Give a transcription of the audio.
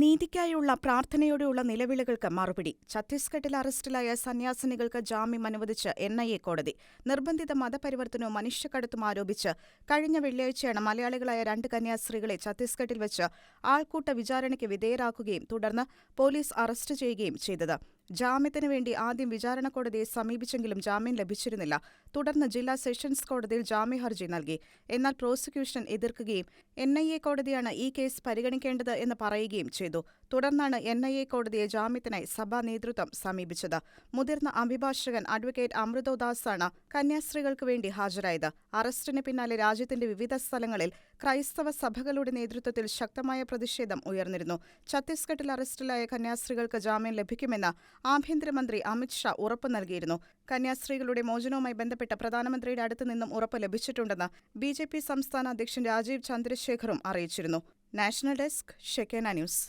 നീതിക്കായുള്ള പ്രാർത്ഥനയോടെയുള്ള നിലവിളികൾക്ക് മറുപടി. ഛത്തീസ്ഗഡിൽ അറസ്റ്റിലായ സന്യാസിനികൾക്ക് ജാമ്യം അനുവദിച്ച് എൻ.ഐ.എ കോടതി. നിർബന്ധിത മതപരിവർത്തനവും മനുഷ്യക്കടത്തും ആരോപിച്ച് കഴിഞ്ഞ വെള്ളിയാഴ്ചയാണ് മലയാളികളായ 2 കന്യാസ്ത്രീകളെ ഛത്തീസ്ഗഡിൽ വെച്ച് ആൾക്കൂട്ട വിചാരണയ്ക്ക് വിധേയരാക്കുകയും തുടർന്ന് പോലീസ് അറസ്റ്റ് ചെയ്യുകയും ചെയ്തത്. ജാമ്യത്തിനു വേണ്ടി ആദ്യം വിചാരണക്കോടതിയെ സമീപിച്ചെങ്കിലും ജാമ്യം ലഭിച്ചിരുന്നില്ല. തുടർന്ന് ജില്ലാ സെഷൻസ് കോടതിയിൽ ജാമ്യഹർജി നൽകി. എന്നാൽ പ്രോസിക്യൂഷൻ എതിർക്കുകയും എൻ.ഐ.എ കോടതിയാണ് ഈ കേസ് പരിഗണിക്കേണ്ടത് എന്ന് പറയുകയും ചെയ്തു. തുടർന്നാണ് എൻ.ഐ.എ കോടതിയെ ജാമ്യത്തിനായി സഭാ നേതൃത്വം സമീപിച്ചത്. മുതിർന്ന അഭിഭാഷകൻ അഡ്വക്കേറ്റ് അമൃതോദാസാണ് കന്യാസ്ത്രീകൾക്ക് വേണ്ടി ഹാജരായത്. അറസ്റ്റിന് പിന്നാലെ രാജ്യത്തിന്റെ വിവിധ സ്ഥലങ്ങളിൽ ക്രൈസ്തവ സഭകളുടെ നേതൃത്വത്തിൽ ശക്തമായ പ്രതിഷേധം ഉയർന്നിരുന്നു. ഛത്തീസ്ഗഡിൽ അറസ്റ്റിലായ കന്യാസ്ത്രീകൾക്ക് ജാമ്യം ലഭിക്കുമെന്ന് ആഭ്യന്തരമന്ത്രി അമിത് ഷാ ഉറപ്പ് നൽകിയിരുന്നു. കന്യാസ്ത്രീകളുടെ മോചനവുമായി ബന്ധപ്പെട്ട് പ്രധാനമന്ത്രിയുടെ അടുത്തു നിന്നും ഉറപ്പ് ലഭിച്ചിട്ടുണ്ടെന്ന് ബി.ജെ.പി സംസ്ഥാന അധ്യക്ഷൻ രാജീവ് ചന്ദ്രശേഖറും അറിയിച്ചിരുന്നു. National desk, Shekinah news.